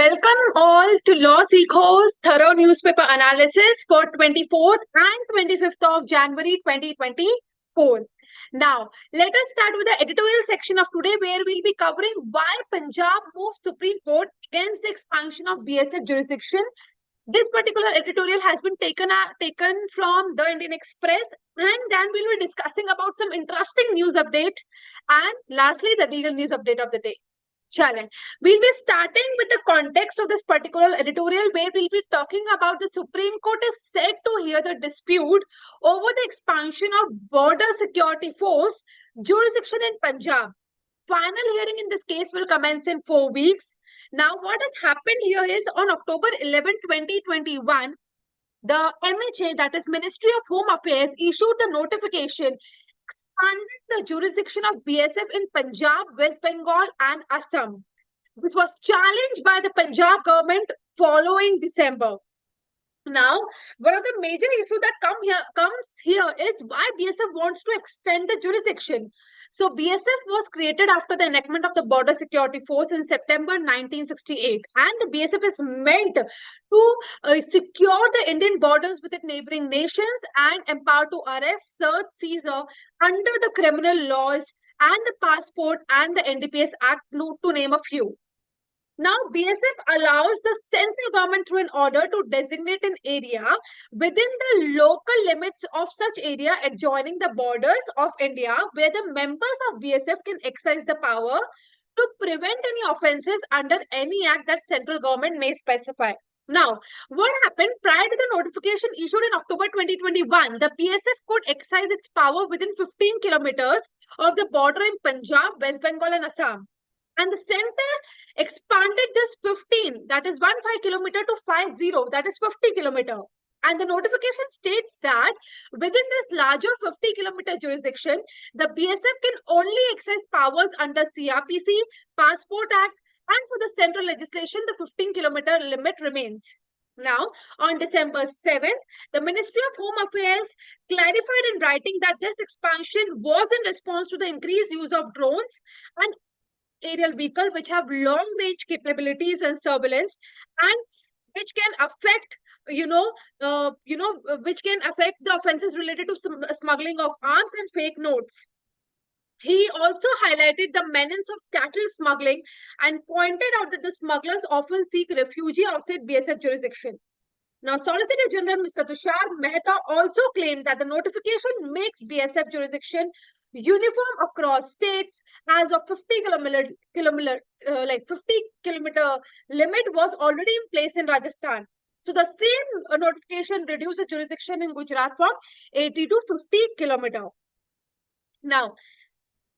Welcome all to LawSikho's thorough newspaper analysis for 24th and 25th of January 2024. Now, let us start with the editorial section of today, where we'll be covering why Punjab moves Supreme Court against the expansion of BSF jurisdiction. This particular editorial has been taken from the Indian Express, and then we'll be discussing about some interesting news update, and lastly, the legal news update of the day. Challenge. We'll be starting with the context of this particular editorial, where we'll be talking about the Supreme Court is set to hear the dispute over the expansion of Border Security Force jurisdiction in Punjab. Final hearing in this case will commence in 4 weeks. Now, what has happened here is on October 11, 2021, the MHA, that is Ministry of Home Affairs, issued the notification expanding the jurisdiction of BSF in Punjab, West Bengal and Assam. This was challenged by the Punjab government following December. Now, one of the major issues that comes here is why BSF wants to extend the jurisdiction. So, BSF was created after the enactment of the Border Security Force in September 1968, and the BSF is meant to secure the Indian borders with its neighboring nations and empower to arrest, search, seizure under the criminal laws and the Passport and the NDPS Act, to name a few. Now, BSF allows the central government through an order to designate an area within the local limits of such area adjoining the borders of India, where the members of BSF can exercise the power to prevent any offences under any act that central government may specify. Now, what happened prior to the notification issued in October 2021, the BSF could exercise its power within 15 kilometers of the border in Punjab, West Bengal and Assam. And the center expanded this 15, that is 15 kilometer to 50, that is 50 kilometer. And the notification states that within this larger 50 kilometer jurisdiction, the BSF can only exercise powers under CRPC, Passport Act, and for the central legislation, the 15 kilometer limit remains. Now, on December 7th, the Ministry of Home Affairs clarified in writing that this expansion was in response to the increased use of drones and aerial vehicle which have long range capabilities and surveillance, and which can affect which can affect the offenses related to smuggling of arms and fake notes. He also highlighted the menace of cattle smuggling and pointed out that the smugglers often seek refuge outside BSF jurisdiction. Now, Solicitor General Mr. Tushar Mehta also claimed that the notification makes BSF jurisdiction uniform across states, as of 50 kilometer limit was already in place in Rajasthan. So the same notification reduced the jurisdiction in Gujarat from 80 to 50 kilometer. Now,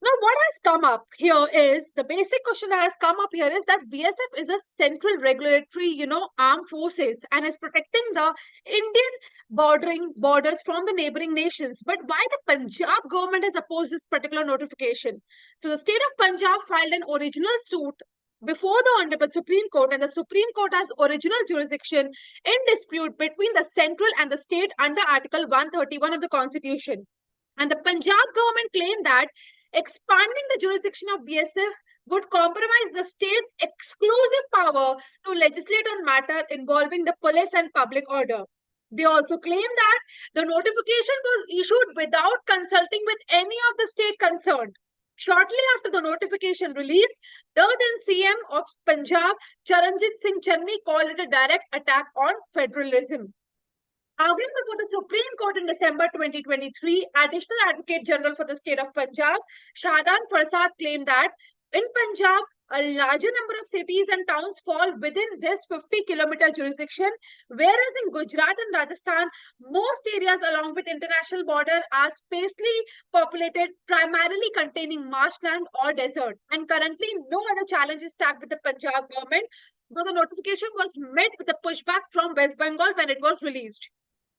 what has come up here is, the basic question that has come up here is that BSF is a central regulatory, armed forces and is protecting the Indian borders from the neighboring nations. But why the Punjab government has opposed this particular notification? So the state of Punjab filed an original suit before the Honorable Supreme Court, and the Supreme Court has original jurisdiction in dispute between the central and the state under Article 131 of the Constitution. And the Punjab government claimed that expanding the jurisdiction of BSF would compromise the state's exclusive power to legislate on matters involving the police and public order. They also claim that the notification was issued without consulting with any of the state concerned. Shortly after the notification released, the then CM of Punjab, Charanjit Singh Channi, called it a direct attack on federalism. Arguing before the Supreme Court in December 2023, Additional Advocate General for the state of Punjab, Shahdan Farsad, claimed that in Punjab, a larger number of cities and towns fall within this 50 kilometer jurisdiction, whereas in Gujarat and Rajasthan, most areas along with international border are sparsely populated, primarily containing marshland or desert. And currently, no other challenge is tagged with the Punjab government, though the notification was met with a pushback from West Bengal when it was released.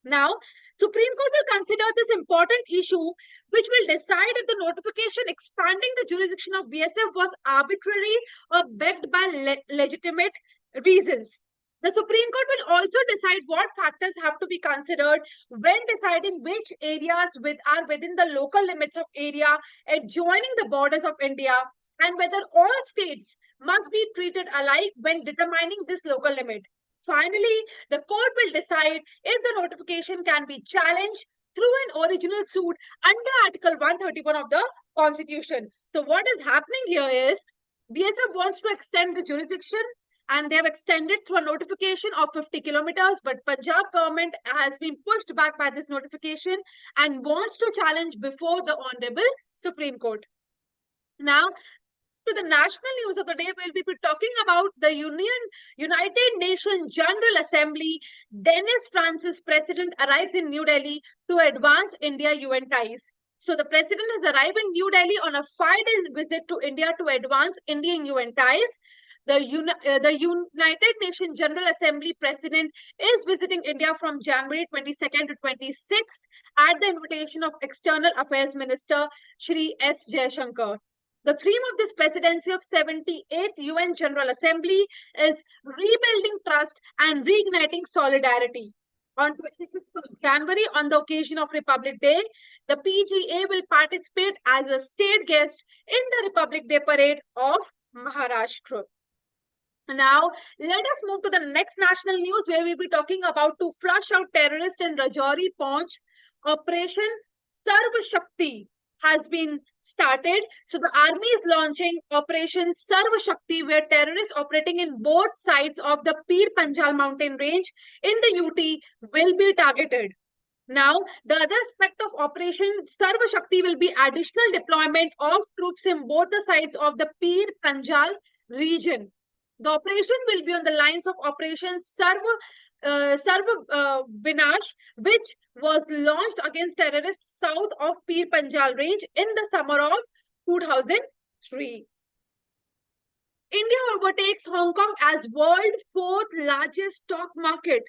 Now, Supreme Court will consider this important issue, which will decide if the notification expanding the jurisdiction of BSF was arbitrary or backed by legitimate reasons. The Supreme Court will also decide what factors have to be considered when deciding which areas are within the local limits of area adjoining the borders of India, and whether all states must be treated alike when determining this local limit. Finally, the court will decide if the notification can be challenged through an original suit under Article 131 of the Constitution. So what is happening here is BSF wants to extend the jurisdiction, and they have extended through a notification of 50 kilometers, but Punjab government has been pushed back by this notification and wants to challenge before the Honorable Supreme Court. Now, to the national news of the day, we'll be talking about the United Nations General Assembly. Dennis Francis, President, arrives in New Delhi to advance India-UN ties. So the President has arrived in New Delhi on a 5-day visit to India to advance Indian-UN ties. The United Nations General Assembly President is visiting India from January 22nd to 26th at the invitation of External Affairs Minister Shri S. Jaishankar. The theme of this presidency of 78th UN General Assembly is rebuilding trust and reigniting solidarity. On 26th of January, on the occasion of Republic Day, the PGA will participate as a state guest in the Republic Day parade of Maharashtra. Now, let us move to the next national news, where we'll be talking about to flush out terrorists in Rajouri-Poonch. Operation Sarvashakti has been started. So the army is launching Operation Sarvashakti, where terrorists operating in both sides of the Pir Panjal mountain range in the UT will be targeted. Now, the other aspect of Operation Sarvashakti will be additional deployment of troops in both the sides of the Pir Panjal region. The operation will be on the lines of Operation Vinash, which was launched against terrorists south of Pir Panjal range in the summer of 2003. India overtakes Hong Kong as world's 4th largest stock market.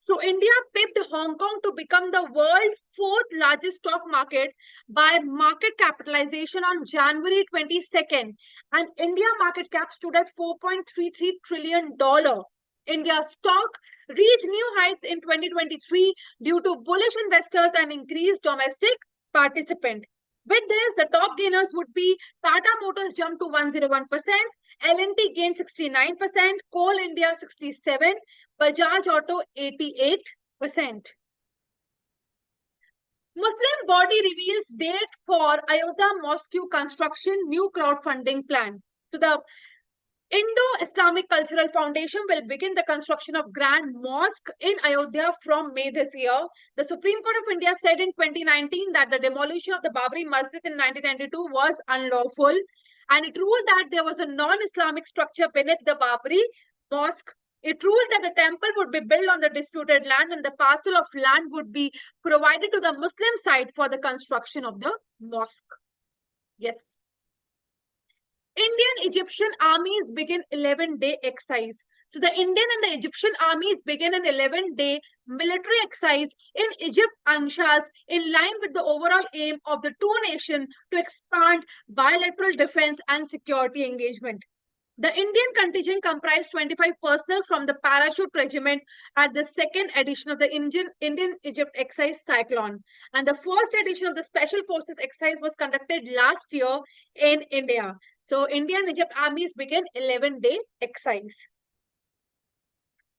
So India pipped Hong Kong to become the world's 4th largest stock market by market capitalization on January 22nd. And India market cap stood at $4.33 trillion. India's stock reached new heights in 2023 due to bullish investors and increased domestic participant. With this, the top gainers would be Tata Motors jumped to 101%, L&T gained 69%, Coal India 67%, Bajaj Auto 88%. Muslim body reveals date for Ayodhya mosque construction, new crowdfunding plan. So the Indo-Islamic Cultural Foundation will begin the construction of Grand Mosque in Ayodhya from May this year. The Supreme Court of India said in 2019 that the demolition of the Babri Masjid in 1992 was unlawful, and it ruled that there was a non-Islamic structure beneath the Babri Mosque. It ruled that the temple would be built on the disputed land and the parcel of land would be provided to the Muslim side for the construction of the mosque. Yes. Indian-Egyptian armies begin 11-day exercise. So the Indian and the Egyptian armies begin an 11-day military exercise in Egypt, Anshas, in line with the overall aim of the two nations to expand bilateral defense and security engagement. The Indian contingent comprised 25 personnel from the Parachute Regiment at the second edition of the Indian-Egypt exercise Cyclone. And the first edition of the Special Forces exercise was conducted last year in India. So India and Egypt armies begin 11-day exercise.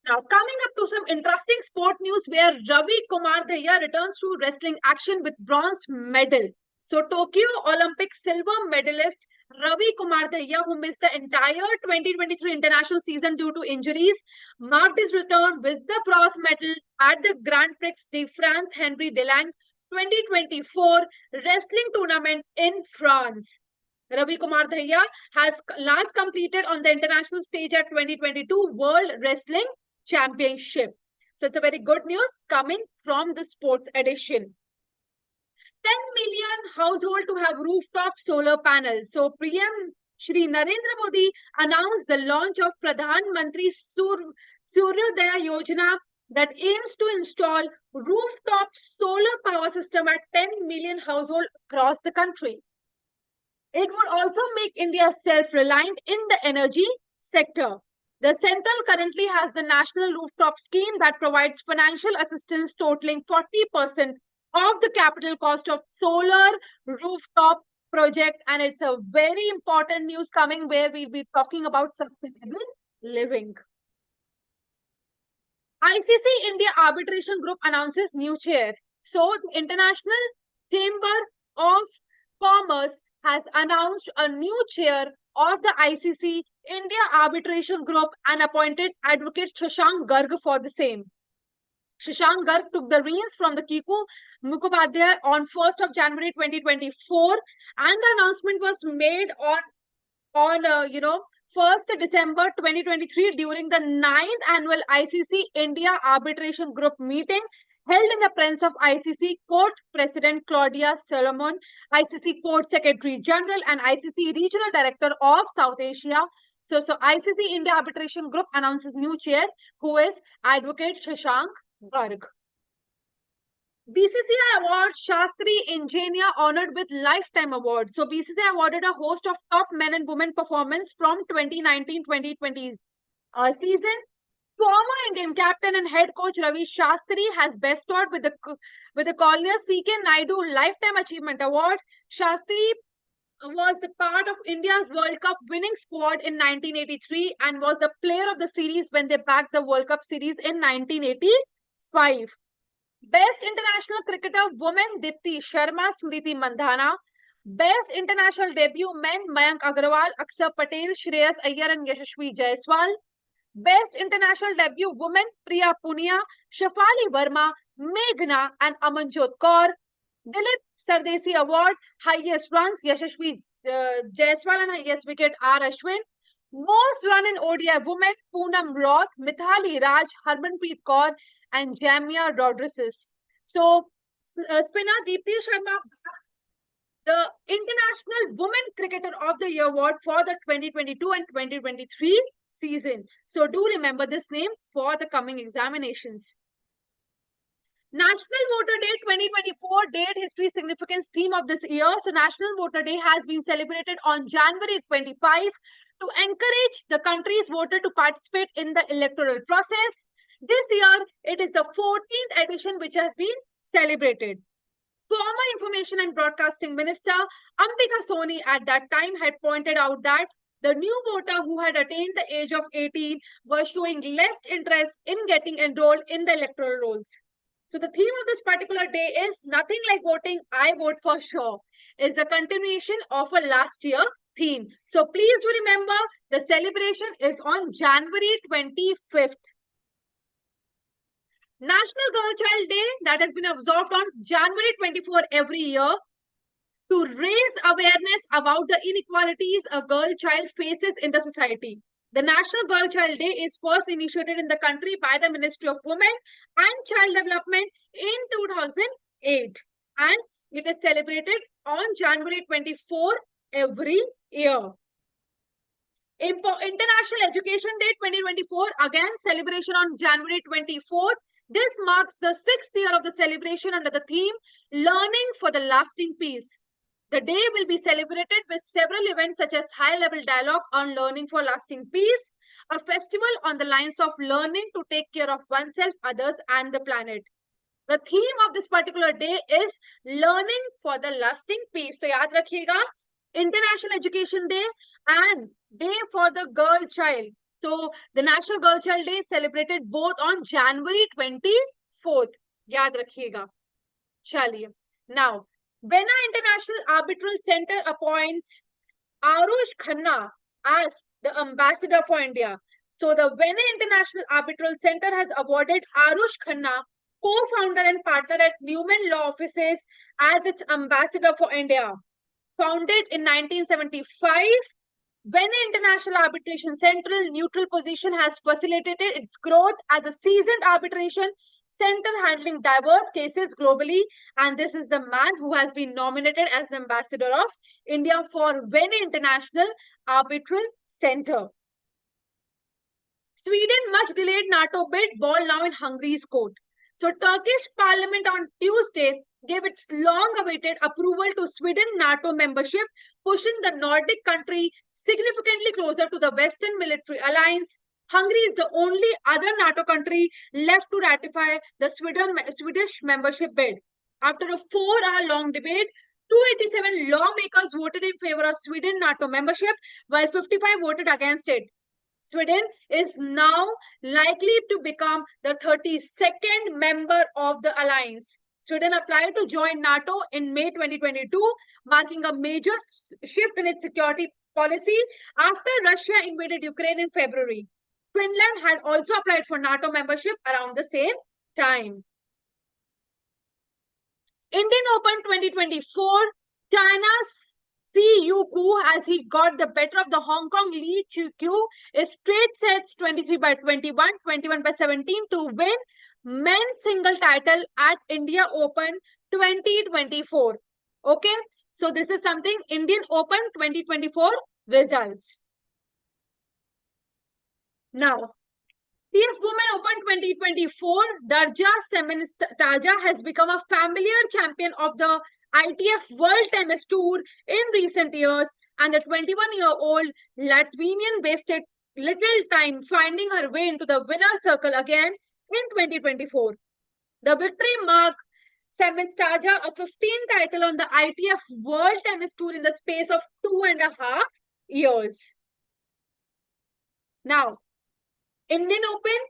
Now, coming up to some interesting sport news, where Ravi Kumar Dahiya returns to wrestling action with bronze medal. So Tokyo Olympic silver medalist Ravi Kumar Dahiya, who missed the entire 2023 international season due to injuries, marked his return with the bronze medal at the Grand Prix De France Henri Delang 2024 wrestling tournament in France. Ravi Kumar Dahiya has last competed on the international stage at 2022 World Wrestling Championship. So it's a very good news coming from the sports edition. 10 million households to have rooftop solar panels. So PM Shri Narendra Modi announced the launch of Pradhan Mantri Suryodaya Yojana that aims to install rooftop solar power system at 10 million households across the country. It would also make India self-reliant in the energy sector. The central currently has the National Rooftop Scheme that provides financial assistance totaling 40% of the capital cost of solar rooftop project, and it's a very important news coming where we'll be talking about sustainable living. ICC India Arbitration Group announces new chair. So, the International Chamber of Commerce has announced a new chair of the ICC India Arbitration Group and appointed Advocate Shashank Garg for the same. Shashank Garg took the reins from the Kiku Mukhopadhyay on 1st of January 2024, and the announcement was made on 1st December 2023 during the 9th annual ICC India Arbitration Group meeting held in the presence of ICC Court President Claudia Solomon, ICC Court Secretary General, and ICC Regional Director of South Asia. So ICC India Arbitration Group announces new chair, who is Advocate Shashank Garg. BCCI Awards, Shastri Engineer honored with Lifetime Award. So BCCI awarded a host of top men and women performance from 2019-2020 season. Former Indian captain and head coach Ravi Shastri has bestowed with the Collier C.K. Naidu Lifetime Achievement Award. Shastri was the part of India's World Cup winning squad in 1983 and was the player of the series when they backed the World Cup series in 1985. Best International Cricketer Women Dipti Sharma Smriti Mandhana. Best International Debut Men Mayank Agarwal, Aksar Patel, Shreyas Iyer and Yashasvi Jaiswal. Best International Debut Women Priya Punia, Shafali Verma, Meghna and Amanjot Kaur. Dilip Sardesi Award, highest runs Yashasvi Jaiswal and highest wicket R. Ashwin. Most run in ODI women Poonam Roth, Mithali Raj, Harmanpreet Kaur and Jamia Rodriguez. So, spinner Deepti Sharma, the International Women Cricketer of the Year award for the 2022 and 2023 season. So, do remember this name for the coming examinations. National Voter Day 2024 date, history, significance, theme of this year. So, National Voter Day has been celebrated on January 25 to encourage the country's voter to participate in the electoral process. This year, it is the 14th edition which has been celebrated. Former Information and Broadcasting Minister Ambika Soni at that time had pointed out that the new voter who had attained the age of 18 was showing less interest in getting enrolled in the electoral rolls. So the theme of this particular day is nothing like voting, I vote for sure. Is a continuation of a last year theme. So please do remember the celebration is on January 25th. National Girl Child Day that has been observed on January 24 every year to raise awareness about the inequalities a girl child faces in the society. The National Girl Child Day is first initiated in the country by the Ministry of Women and Child Development in 2008, and it is celebrated on January 24 every year. International Education Day 2024, again celebration on January 24th. This marks the 6th year of the celebration under the theme Learning for the Lasting Peace. The day will be celebrated with several events such as high-level dialogue on learning for lasting peace, a festival on the lines of learning to take care of oneself, others, and the planet. The theme of this particular day is learning for the lasting peace. So, yaad rakhiyega, International Education Day and Day for the Girl Child. So, the National Girl Child Day is celebrated both on January 24th. Yaad rakhiyega. Chaliye. Now, Vena International Arbitral Center appoints Arush Khanna as the ambassador for India. So, the Vena International Arbitral Center has awarded Arush Khanna, co-founder and partner at Newman Law Offices, as its ambassador for India. Founded in 1975, Vena International Arbitration Central neutral position has facilitated its growth as a seasoned arbitration center handling diverse cases globally, and this is the man who has been nominated as the ambassador of India for Vena International Arbitral Center. Sweden much delayed NATO bid, ball now in Hungary's court. So Turkish parliament on Tuesday gave its long-awaited approval to Sweden NATO membership, pushing the Nordic country significantly closer to the Western military alliance. Hungary is the only other NATO country left to ratify the Swedish membership bid. After a 4-hour-long debate, 287 lawmakers voted in favor of Sweden NATO membership, while 55 voted against it. Sweden is now likely to become the 32nd member of the alliance. Sweden applied to join NATO in May 2022, marking a major shift in its security policy after Russia invaded Ukraine in February. Finland had also applied for NATO membership around the same time. Indian Open 2024, China's Siyu Ku, as he got the better of the Hong Kong Li Chu is straight sets 23-21, 21-17 to win men's single title at India Open 2024. Okay, so this is something Indian Open 2024 results. Now, TF Women Open 2024, Darja Semenstaja has become a familiar champion of the ITF World Tennis Tour in recent years, and the 21-year-old Latvian wasted little time finding her way into the winner's circle again in 2024. The victory marked Semenstaja a 15th title on the ITF World Tennis Tour in the space of 2.5 years. Now, Indian Open.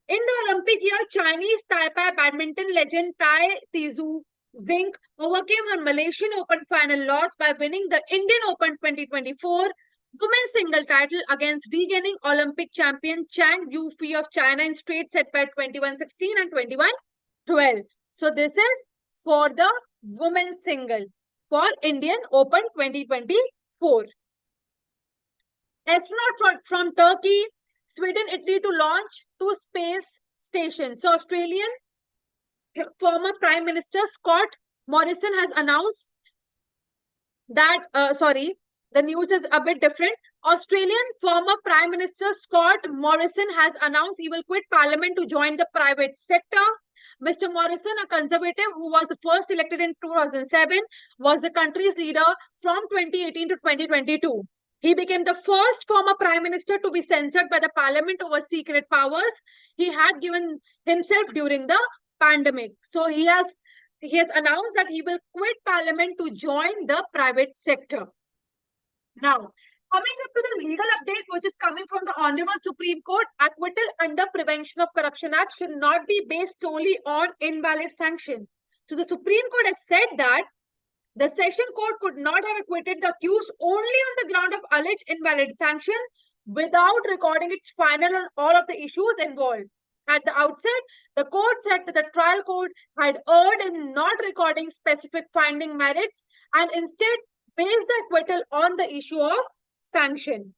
In the Olympic year, Chinese Taipei badminton legend Tai Tzu Zing overcame her Malaysian Open final loss by winning the Indian Open 2024 women's single title against regaining Olympic champion Chang Yufei of China in straight set by 21-16 and 21-12. So this is for the women's single for Indian Open 2024. Astronaut from Turkey, Sweden, Italy to launch 2 space stations. So Australian former Prime Minister Scott Morrison has announced that, the news is a bit different. Australian former Prime Minister Scott Morrison has announced he will quit Parliament to join the private sector. Mr. Morrison, a conservative who was first elected in 2007, was the country's leader from 2018 to 2022. He became the first former Prime Minister to be censored by the Parliament over secret powers he had given himself during the pandemic. So he has announced that he will quit Parliament to join the private sector. Now, coming up to the legal update, which is coming from the Honorable Supreme Court, acquittal under Prevention of Corruption Act should not be based solely on invalid sanction. So the Supreme Court has said that the session court could not have acquitted the accused only on the ground of alleged invalid sanction without recording its final on all of the issues involved. At the outset, the court said that the trial court had erred in not recording specific finding merits and instead based the acquittal on the issue of sanction.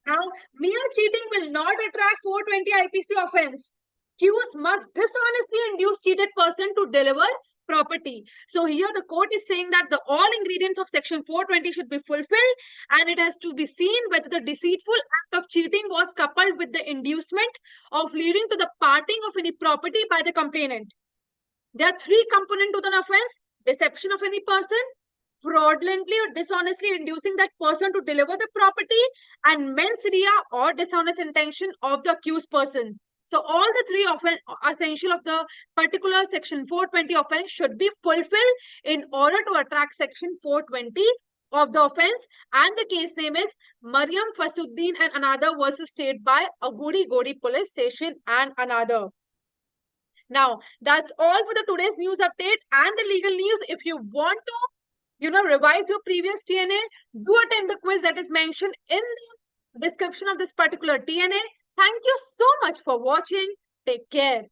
Now, mere cheating will not attract 420 IPC offense. Accused must dishonestly induce cheated person to deliver property. So here the court is saying that all ingredients of section 420 should be fulfilled, and it has to be seen whether the deceitful act of cheating was coupled with the inducement of leading to the parting of any property by the complainant. There are 3 components to the offense: deception of any person, fraudulently or dishonestly inducing that person to deliver the property, and mens rea or dishonest intention of the accused person. So all the 3 essential of the particular section 420 offense should be fulfilled in order to attract section 420 of the offense, and the case name is Mariam Fasuddin and another versus State by Agudi Godi Police Station and another. Now, that's all for the today's news update and the legal news. If you want to, revise your previous TNA, do attend the quiz that is mentioned in the description of this particular TNA. Thank you so much for watching. Take care.